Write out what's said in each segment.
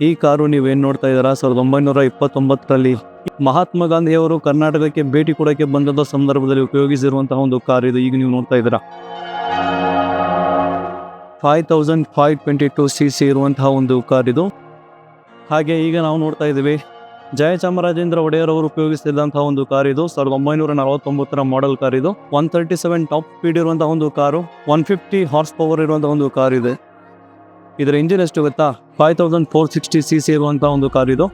ಈ ಕಾರು ನೀವೇನು ನೋಡ್ತಾ ಇದ್ದೀರಾ 1929ರಲ್ಲಿ ಮಹಾತ್ಮ ಗಾಂಧಿಯವರು ಕರ್ನಾಟಕಕ್ಕೆ ಭೇಟಿ ಕೊಡೋಕ್ಕೆ ಬಂದ ಸಂದರ್ಭದಲ್ಲಿ ಉಪಯೋಗಿಸಿರುವಂತಹ ಒಂದು ಕಾರ್ ಇದು. ಈಗ ನೀವು ನೋಡ್ತಾ ಇದ್ದೀರಾ 5522 cc ಇರುವಂತಹ ಒಂದು ಕಾರ್ ಇದು. ಹಾಗೆ ಈಗ ನಾವು ನೋಡ್ತಾ ಇದ್ದೀವಿ ಜಯಚಾಮರಾಜೇಂದ್ರ ಒಡೆಯರ್ ಅವರು ಉಪಯೋಗಿಸ್ತಿದ್ದಂತಹ ಒಂದು ಕಾರ್ ಇದು. 1949ರ ಮಾಡೆಲ್ ಕಾರ್ ಇದು. 137 ಟಾಪ್ ಸ್ಪೀಡ್ ಇರುವಂತಹ ಒಂದು ಕಾರು, 150 ಹಾರ್ಸ್ ಪವರ್ ಇರುವಂತಹ ಒಂದು ಕಾರ್ ಇದೆ. ಇದರ ಇಂಜಿನ್ ಎಷ್ಟು ಗೊತ್ತಾ? 5460 cc ಇರುವಂತಹ ಒಂದು ಕಾರ್ ಇದು.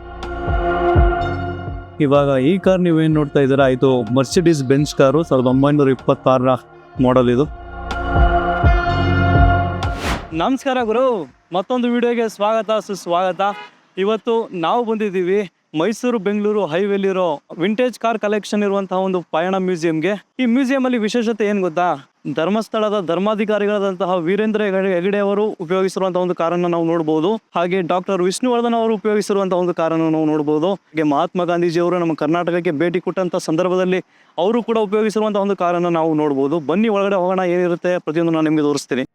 ಇವಾಗ ಈ ಕಾರ್ ನೀವೇನು ನೋಡ್ತಾ ಇದ್ದೀರಾ, ಇದು ಮರ್ಸಿಡೀಸ್ ಬೆಂಜ್ ಕಾರು, 1926ರ ಮಾಡೆಲ್ ಇದು. ನಮಸ್ಕಾರ ಗುರು, ಮತ್ತೊಂದು ವಿಡಿಯೋಗೆ ಸ್ವಾಗತ ಸುಸ್ವಾಗತ. ಇವತ್ತು ನಾವು ಬಂದಿದ್ದೀವಿ ಮೈಸೂರು ಬೆಂಗಳೂರು ಹೈವೇಲಿರೋ ವಿಂಟೇಜ್ ಕಾರ್ ಕಲೆಕ್ಷನ್ ಇರುವಂತಹ ಒಂದು ಪಯಣ ಮ್ಯೂಸಿಯಂಗೆ. ಈ ಮ್ಯೂಸಿಯಂ ಅಲ್ಲಿ ವಿಶೇಷತೆ ಏನು ಗೊತ್ತಾ? ಧರ್ಮಸ್ಥಳದ ಧರ್ಮಾಧಿಕಾರಿಗಳಾದಂತಹ ವೀರೇಂದ್ರ ಹೆಗಡೆ ಅವರು ಉಪಯೋಗಿಸಿರುವಂತಹ ಒಂದು ಕಾರನ್ನು ನಾವು ನೋಡಬಹುದು. ಹಾಗೆ ಡಾಕ್ಟರ್ ವಿಷ್ಣುವರ್ಧನ್ ಅವರು ಉಪಯೋಗಿಸಿರುವಂತಹ ಒಂದು ಕಾರನ್ನು ನಾವು ನೋಡಬಹುದು. ಹಾಗೆ ಮಹಾತ್ಮ ಗಾಂಧೀಜಿ ಅವರು ನಮ್ಮ ಕರ್ನಾಟಕಕ್ಕೆ ಭೇಟಿ ಕೊಟ್ಟಂತ ಸಂದರ್ಭದಲ್ಲಿ ಅವರು ಕೂಡ ಉಪಯೋಗಿಸಿರುವಂತಹ ಒಂದು ಕಾರನ್ನು ನಾವು ನೋಡಬಹುದು. ಬನ್ನಿ ಒಳಗಡೆ ಹೋಗೋಣ, ಏನಿರುತ್ತೆ ಪ್ರತಿಯೊಂದು ನಾನು ನಿಮಗೆ ತೋರಿಸ್ತೀನಿ.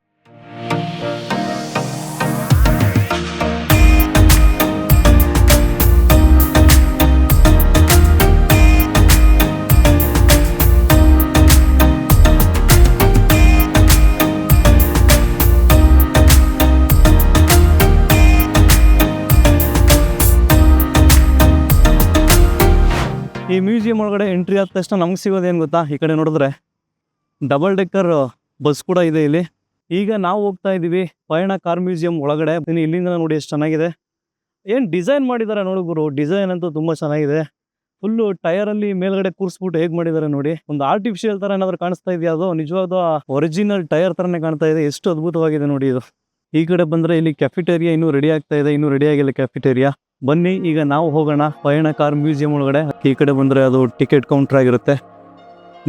ಈ ಮ್ಯೂಸಿಯಂ ಒಳಗಡೆ ಎಂಟ್ರಿ ಆದ ತಕ್ಷಣ ನಮ್ಗೆ ಸಿಗೋದೇನು ಗೊತ್ತಾ? ಈ ಕಡೆ ನೋಡಿದ್ರೆ ಡಬಲ್ ಡೆಕ್ಕರ್ ಬಸ್ ಕೂಡ ಇದೆ ಇಲ್ಲಿ. ಈಗ ನಾವು ಹೋಗ್ತಾ ಇದ್ದೀವಿ ಪಯಣ ಕಾರ್ ಮ್ಯೂಸಿಯಂ ಒಳಗಡೆ. ಇಲ್ಲಿಂದ ನೋಡಿ ಎಷ್ಟು ಚೆನ್ನಾಗಿದೆ, ಏನು ಡಿಸೈನ್ ಮಾಡಿದ್ದಾರೆ ನೋಡಿ ಗುರು. ಡಿಸೈನ್ ಅಂತೂ ತುಂಬ ಚೆನ್ನಾಗಿದೆ. ಫುಲ್ಲು ಟೈರಲ್ಲಿ ಮೇಲ್ಗಡೆ ಕೂರಿಸ್ಬಿಟ್ಟು ಹೇಗೆ ಮಾಡಿದ್ದಾರೆ ನೋಡಿ. ಒಂದು ಆರ್ಟಿಫಿಷಿಯಲ್ ಥರ ಏನಾದರೂ ಕಾಣಿಸ್ತಾ ಇದೆಯಾ? ಅದು ನಿಜವಾದ ಒರಿಜಿನಲ್ ಟೈರ್ ಥರನೇ ಕಾಣ್ತಾ ಇದೆ. ಎಷ್ಟು ಅದ್ಭುತವಾಗಿದೆ ನೋಡಿ ಇದು. ಈ ಕಡೆ ಬಂದರೆ ಇಲ್ಲಿ ಕ್ಯಾಫಿಟೇರಿಯಾ ಇನ್ನೂ ರೆಡಿ ಆಗ್ತಾ ಇದೆ, ಇನ್ನೂ ರೆಡಿ ಆಗಿಲ್ಲ ಕ್ಯಾಫಿಟೇರಿಯಾ. ಬನ್ನಿ ಈಗ ನಾವು ಹೋಗೋಣ ಪಯಣ ಕಾರ್ ಮ್ಯೂಸಿಯಂ ಒಳಗಡೆ. ಈ ಕಡೆ ಬಂದರೆ ಅದು ಟಿಕೆಟ್ ಕೌಂಟರ್ ಆಗಿರುತ್ತೆ.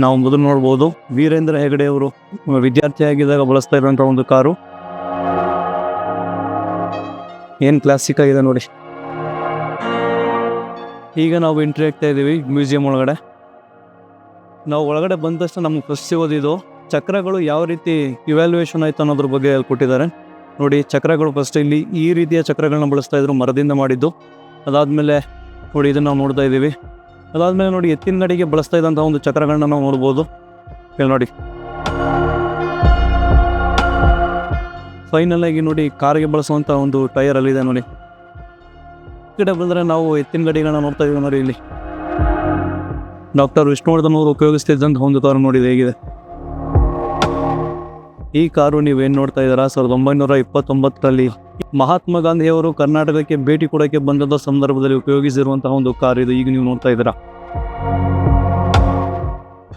ನಾವು ಮೊದಲು ನೋಡ್ಬೋದು ವೀರೇಂದ್ರ ಹೆಗಡೆ ಅವರು ವಿದ್ಯಾರ್ಥಿಯಾಗಿದ್ದಾಗ ಬಳಸ್ತಾ ಇರುವಂಥ ಒಂದು ಕಾರು. ಏನು ಕ್ಲಾಸಿಕ್ ಆಗಿದೆ ನೋಡಿ. ಈಗ ನಾವು ಎಂಟ್ರಿ ಆಗ್ತಾ ಇದ್ದೀವಿ ಮ್ಯೂಸಿಯಂ ಒಳಗಡೆ. ನಾವು ಒಳಗಡೆ ಬಂದ ತಕ್ಷಣ ನಮ್ಗೆ ಫಸ್ಟ್ ಸಿಗೋದು ಇದು ಚಕ್ರಗಳು ಯಾವ ರೀತಿ ಇವ್ಯಾಲ್ಯೂಯೇಷನ್ ಆಯ್ತು ಅನ್ನೋದ್ರ ಬಗ್ಗೆ ಹೇಳ್ಕೊಟ್ಟಿದ್ದಾರೆ ನೋಡಿ. ಚಕ್ರಗಳು ಫಸ್ಟ್ ಇಲ್ಲಿ ಈ ರೀತಿಯ ಚಕ್ರಗಳನ್ನ ಬಳಸ್ತಾ ಇದ್ರು, ಮರದಿಂದ ಮಾಡಿದ್ದು. ಅದಾದಮೇಲೆ ನೋಡಿ ಇದನ್ನು ನಾವು ನೋಡ್ತಾ ಇದ್ದೀವಿ. ಅದಾದಮೇಲೆ ನೋಡಿ ಎತ್ತಿನ ಗಾಡಿಗೆ ಬಳಸ್ತಾ ಇದ್ದಂಥ ಒಂದು ಚಕ್ರಗಳನ್ನ ನಾವು ನೋಡ್ಬೋದು. ಇಲ್ಲಿ ನೋಡಿ ಫೈನಲ್ ಆಗಿ ನೋಡಿ ಕಾರ್ಗೆ ಬಳಸುವಂಥ ಒಂದು ಟೈರ್ ಅಲ್ಲಿದೆ ನೋಡಿ. ಈ ಕಡೆ ಬಂದರೆ ನಾವು ಎತ್ತಿನ ಗಾಡಿಗಳನ್ನ ನೋಡ್ತಾ ಇದ್ದೀವಿ ನೋಡಿ. ಇಲ್ಲಿ ಡಾಕ್ಟರ್ ವಿಷ್ಣುವರ್ಧನ್ ಅವರು ಉಪಯೋಗಿಸ್ತಿದ್ದಂಥ ಒಂದು ಕಾರು ನೋಡಿದೆ ಹೇಗಿದೆ. ಈ ಕಾರು ನೀವೇನು ನೋಡ್ತಾ ಇದ್ದೀರಾ 1929ರಲ್ಲಿ ಮಹಾತ್ಮ ಗಾಂಧಿಯವರು ಕರ್ನಾಟಕಕ್ಕೆ ಭೇಟಿ ಕೊಡೋಕ್ಕೆ ಬಂದ ಸಂದರ್ಭದಲ್ಲಿ ಉಪಯೋಗಿಸಿರುವಂತಹ ಒಂದು ಕಾರ್ ಇದು. ಈಗ ನೀವು ನೋಡ್ತಾ ಇದ್ದೀರಾ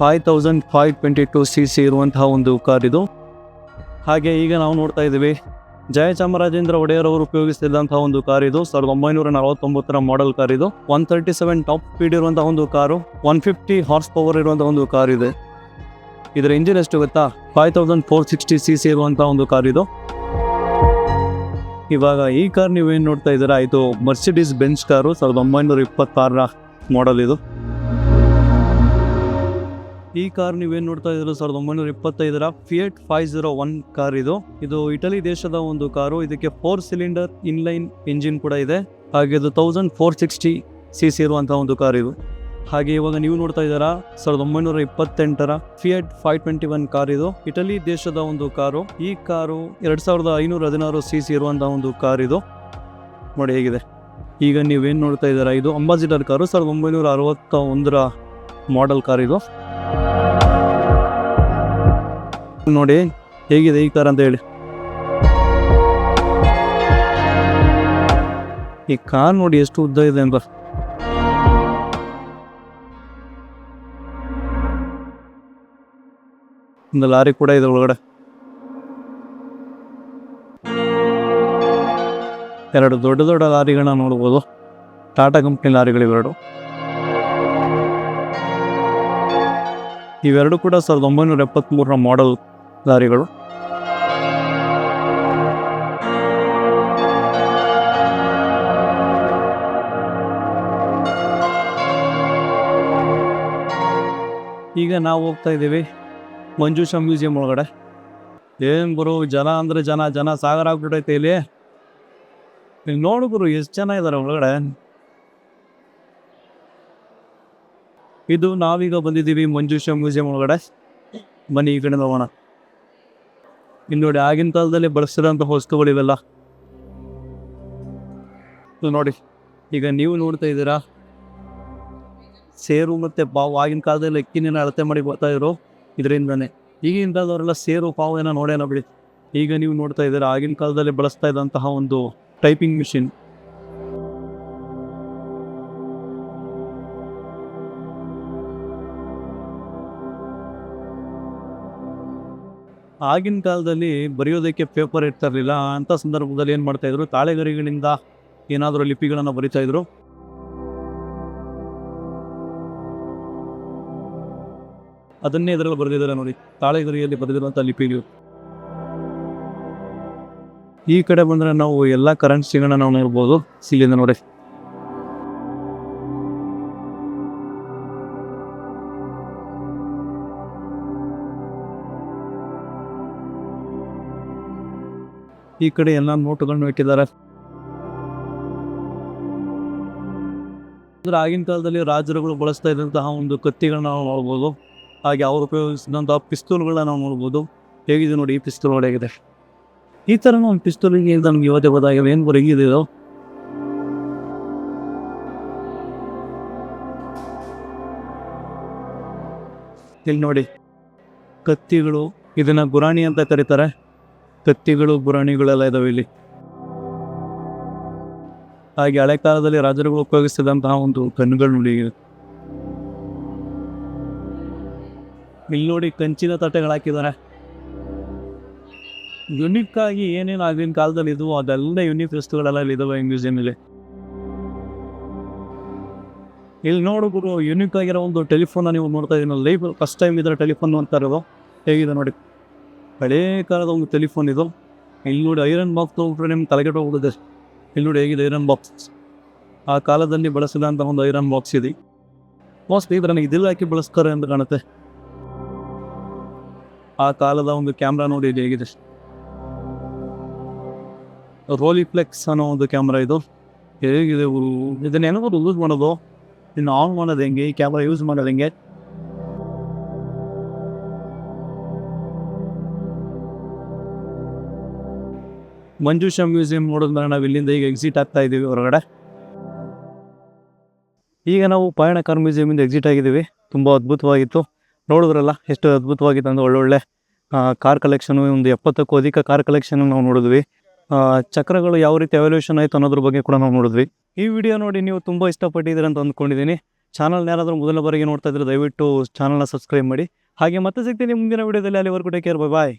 5522 cc ಇರುವಂತಹ ಒಂದು ಕಾರ್ ಇದು. ಹಾಗೆ ಈಗ ನಾವು ನೋಡ್ತಾ ಇದ್ದೀವಿ ಜಯಚಾಮರಾಜೇಂದ್ರ ಒಡೆಯರ್ ಅವರು ಉಪಯೋಗಿಸ್ತಿದ್ದಂತಹ ಒಂದು ಕಾರ್ ಇದು. 1949ರ ಮಾಡೆಲ್ ಕಾರ್ ಇದು. 137 ಟಾಪ್ ಸ್ಪೀಡ್ ಇರುವಂತಹ ಒಂದು ಕಾರು, 150 ಹಾರ್ಸ್ ಪವರ್ ಇರುವಂತಹ ಒಂದು ಕಾರ್ ಇದೆ. ಇದರ ಇಂಜಿನ್ ಎಷ್ಟು ಗೊತ್ತಾ? 5460 cc ಇರುವಂತಹ ಒಂದು ಕಾರ್ ಇದು. ಇವಾಗ ಈ ಕಾರ್ ನೀವೇನು ನೋಡ್ತಾ ಇದ್ದೀರಾ, ಇದು ಮರ್ಸಿಡೀಸ್ ಬೆಂಜ್ ಕಾರು, 1926ರ ಮಾಡೆಲ್ ಇದು. ಈ ಕಾರ್ ನೀವೇನು ನೋಡ್ತಾ ಇದ್ದೀರಾ 1925ರ ಫಿಯಟ್ 501 ಕಾರ್ ಇದು. ಇದು ಇಟಲಿ ದೇಶದ ಒಂದು ಕಾರು. ಇದಕ್ಕೆ 4 ಸಿಲಿಂಡರ್ ಇನ್ಲೈನ್ ಇಂಜಿನ್ ಕೂಡ ಇದೆ. ಹಾಗೆ ಇದು 1460 cc ಇರುವಂತಹ ಒಂದು ಕಾರ್ ಇದು. ಹಾಗೆ ಇವಾಗ ನೀವು ನೋಡ್ತಾ ಇದ್ದೀರಾ 1928ರ ಫಿಯಟ್ 521 ಕಾರ್ ಇದು. ಇಟಲಿ ದೇಶದ ಒಂದು ಕಾರು. ಈ ಕಾರು 2516 cc ಇರುವಂತಹ ಒಂದು ಕಾರ್ ಇದು. ನೋಡಿ ಹೇಗಿದೆ. ಈಗ ನೀವೇನು ನೋಡ್ತಾ ಇದ್ದೀರಾ, ಇದು ಅಂಬಾಸಿಡರ್ ಕಾರು, 1961ರ ಮಾಡೆಲ್ ಕಾರ್ ಇದು. ನೋಡಿ ಹೇಗಿದೆ ಈ ಕಾರ್ ಅಂತ ಹೇಳಿ. ಈ ಕಾರ್ ನೋಡಿ ಎಷ್ಟು ಉದ್ದ ಇದೆ ಅಂತ. ಒಂದು ಲಾರಿ ಕೂಡ ಇದೆ ಒಳಗಡೆ. ಎರಡು ದೊಡ್ಡ ದೊಡ್ಡ ಲಾರಿಗಳನ್ನ ನೋಡ್ಬೋದು. ಟಾಟಾ ಕಂಪ್ನಿ ಲಾರಿಗಳಿವೆರಡು. ಇವೆರಡು ಕೂಡ 1973ರ ಮಾಡೆಲ್ ಲಾರಿಗಳು. ಈಗ ನಾವು ಹೋಗ್ತಾ ಇದ್ದೀವಿ ಮಂಜುಷಾ ಮ್ಯೂಸಿಯಂ ಒಳಗಡೆ. ಏನು ಬರೋ ಜನ ಅಂದರೆ ಜನ ಸಾಗರ ಆಗ್ಬಿಟ್ಟೈತೆ ಇಲ್ಲಿ. ಇಲ್ಲಿ ನೋಡಿದ್ರು ಎಷ್ಟು ಜನ ಇದ್ದಾರೆ ಒಳಗಡೆ. ಇದು ನಾವೀಗ ಬಂದಿದ್ದೀವಿ ಮಂಜುಷಾ ಮ್ಯೂಸಿಯಂ ಒಳಗಡೆ. ಬನ್ನಿ ಈ ಕಡೆ ಹೋಗೋಣ. ಇಲ್ಲಿ ನೋಡಿ ಆಗಿನ ಕಾಲದಲ್ಲಿ ಬಳಸಿರೋಂಥ ವಸ್ತುಗಳು ಇವೆಲ್ಲ. ನೋಡಿ ಈಗ ನೀವು ನೋಡ್ತಾ ಇದ್ದೀರಾ ಸೇರು ಮತ್ತು ಪಾವು. ಆಗಿನ ಕಾಲದಲ್ಲಿ ಅಕ್ಕಿನ ಅಳತೆ ಮಾಡಿ ಬರ್ತಾ ಇದ್ರು ಇದರಿಂದನೇ. ಈಗಿನ ಕಾಲದವರೆಲ್ಲ ಸೇರು ಪಾವು ಏನೋ ನೋಡೇನೋ ಬಿಡಿ. ಈಗ ನೀವು ನೋಡ್ತಾ ಇದ್ದೀರಾ ಆಗಿನ ಕಾಲದಲ್ಲಿ ಬಳಸ್ತಾ ಇದ್ದಂತಹ ಒಂದು ಟೈಪಿಂಗ್ ಮಿಷಿನ್. ಆಗಿನ ಕಾಲದಲ್ಲಿ ಬರೆಯೋದಕ್ಕೆ ಪೇಪರ್ ಇರ್ತಾ ಇರಲಿಲ್ಲ. ಅಂಥ ಸಂದರ್ಭದಲ್ಲಿ ಏನು ಮಾಡ್ತಾಯಿದ್ರು, ತಾಳೆಗರಿಗಳಿಂದ ಏನಾದರೂ ಲಿಪಿಗಳನ್ನು ಬರಿತಾಯಿದ್ರು. ಅದನ್ನೇ ಇದರಲ್ಲಿ ಬರೆದಿದ್ದಾರೆ ನೋಡಿ, ತಾಳೆಗರಿಯಲ್ಲಿ ಬರೆದಿರುವಂಥ ಲಿಪಿಗಳು. ಈ ಕಡೆ ಬಂದರೆ ನಾವು ಎಲ್ಲ ಕರೆನ್ಸಿಗಳನ್ನ ನಾವು ನೋಡ್ಬೋದು. ಇಲ್ಲಿಂದ ನೋಡಿ ಈ ಕಡೆ ಎಲ್ಲ ನೋಟುಗಳನ್ನು ಇಟ್ಟಿದ್ದಾರೆ. ಅಂದರೆ ಆಗಿನ ಕಾಲದಲ್ಲಿ ರಾಜರುಗಳು ಬಳಸ್ತಾ ಇದ್ದಂತಹ ಒಂದು ಕತ್ತಿಗಳನ್ನ ನಾವು ನೋಡ್ಬೋದು. ಹಾಗೆ ಅವರು ಉಪಯೋಗಿಸಿದಂತಹ ಪಿಸ್ತೂಲ್ಗಳನ್ನ ನಾವು ನೋಡ್ಬೋದು. ಹೇಗಿದೆ ನೋಡಿ, ಈ ಪಿಸ್ತೂಲ್ ಹೇಗಿದೆ. ಈ ಥರ ಒಂದು ಪಿಸ್ತೂಲಿಗೆ ನಮ್ಗೆ ಇವತ್ತೇ ಗೊತ್ತಾಗಿಲ್ಲ ಏನು ಬರೀಗಿದೆ ಇದು. ಇಲ್ಲಿ ನೋಡಿ ಕತ್ತಿಗಳು, ಇದನ್ನ ಗುರಾಣಿ ಅಂತ ಕರೀತಾರೆ. ಕತ್ತಿಗಳು ಗುರಾಣಿಗಳೆಲ್ಲ ಇದಾವೆ ಇಲ್ಲಿ. ಹಾಗೆ ಹಳೆ ಕಾಲದಲ್ಲಿ ರಾಜರುಗಳು ಉಪಯೋಗಿಸಿದಂತಹ ಒಂದು ಗನ್ಗಳು ನೋಡಿ. ಇಲ್ಲಿ ನೋಡಿ ಕಂಚಿನ ತಟ್ಟೆಗಳು ಹಾಕಿದ್ದಾರೆ. ಯುನಿಕ್ ಆಗಿ ಏನೇನು ಆಗಿನ ಕಾಲದಲ್ಲಿ ಇದ್ವು ಅದೆಲ್ಲ ಯುನಿಕ್ ವಸ್ತುಗಳೆಲ್ಲ ಇಲ್ಲಿ ಇದಾವೆ ಮ್ಯೂಸಿಯಂನಲ್ಲಿ. ಇಲ್ಲಿ ನೋಡಿದ್ರು ಯುನಿಕ್ ಆಗಿರೋ ಒಂದು ಟೆಲಿಫೋನ್ ನೀವು ನೋಡ್ತಾ ಇದ್ದೀನ ಲೈಫ್ ಫಸ್ಟ್ ಟೈಮ್ ಇದರ ಟೆಲಿಫೋನ್ ಅಂತ ಇರೋದು. ಹೇಗಿದೆ ನೋಡಿ, ಹಳೇ ಕಾಲದ ಒಂದು ಟೆಲಿಫೋನ್ ಇದು. ಇಲ್ಲಿ ನೋಡಿ ಐರನ್ ಬಾಕ್ಸ್ ತೊಗೊಂಡ್ರೆ ನಿಮ್ಗೆ ತಲೆಗೆಟ್ಟು ಹೋಗ್ಬಿಡುತ್ತೆ. ಇಲ್ಲಿ ನೋಡಿ ಹೇಗಿದೆ ಐರನ್ ಬಾಕ್ಸ್. ಆ ಕಾಲದಲ್ಲಿ ಬಳಸಿದಂಥ ಒಂದು ಐರನ್ ಬಾಕ್ಸ್ ಇದೆ. ಮೋಸ್ಟ್ಲಿ ಇದನ್ನು ಇದೆಲ್ಲ ಹಾಕಿ ಬಳಸ್ತಾರೆ ಅಂತ ಕಾಣುತ್ತೆ. ಆ ಕಾಲದ ಒಂದು ಕ್ಯಾಮ್ರಾ ನೋಡಿ ಇದು ಹೇಗಿದೆ. ರೋಲಿಫ್ಲೆಕ್ಸ್ ಅನ್ನೋ ಒಂದು ಕ್ಯಾಮ್ರಾ ಇದು. ಹೇಗಿದೆ ಇದನ್ನ ಏನಾದ್ರು ಯೂಸ್ ಮಾಡೋದು, ಇನ್ನು ಆನ್ ಮಾಡೋದು ಹೆಂಗೆ, ಈ ಕ್ಯಾಮ್ರಾ ಯೂಸ್ ಮಾಡೋದು ಹೆಂಗೆ. ಮಂಜುಷಾ ಮ್ಯೂಸಿಯಂ ನೋಡಿದ್ಮೇಲೆ ನಾವು ಇಲ್ಲಿಂದ ಈಗ ಎಕ್ಸಿಟ್ ಆಗ್ತಾ ಇದ್ದೀವಿ ಹೊರಗಡೆ. ಈಗ ನಾವು ಪಯಣ ಕಾರ್ ಮ್ಯೂಸಿಯಮಿಂದ ಎಕ್ಸಿಟ್ ಆಗಿದ್ದೀವಿ. ತುಂಬ ಅದ್ಭುತವಾಗಿತ್ತು. ನೋಡಿದ್ರಲ್ಲ ಎಷ್ಟು ಅದ್ಭುತವಾಗಿತ್ತು ಅಂದರೆ ಒಳ್ಳೊಳ್ಳೆ ಕಾರ್ ಕಲೆಕ್ಷನು, ಒಂದು 70ಕ್ಕೂ ಅಧಿಕ ಕಾರ್ ಕಲೆಕ್ಷನ್ ನಾವು ನೋಡಿದ್ವಿ. ಚಕ್ರಗಳು ಯಾವ ರೀತಿ ಎವಲ್ಯೂಷನ್ ಆಯಿತು ಅನ್ನೋದ್ರ ಬಗ್ಗೆ ಕೂಡ ನಾವು ನೋಡಿದ್ವಿ. ಈ ವಿಡಿಯೋ ನೋಡಿ ನೀವು ತುಂಬ ಇಷ್ಟಪಟ್ಟಿದ್ದೀರಿ ಅಂತ ಅಂದ್ಕೊಂಡಿದ್ದೀನಿ. ಚಾನಲ್ನ ಯಾರಾದರೂ ಮೊದಲ ಬಾರಿಗೆ ನೋಡ್ತಾ ಇದ್ರೆ ದಯವಿಟ್ಟು ಚಾನಲ್ನ ಸಬ್ಸ್ಕ್ರೈಬ್ ಮಾಡಿ. ಹಾಗೆ ಮತ್ತೆ ಸಿಗ್ತೀನಿ ಮುಂದಿನ ವಿಡಿಯೋದಲ್ಲಿ. ಅಲ್ಲಿವರೆಗೂ ಟೇಕ್ ಕೇರ್, ಬಾಯ್.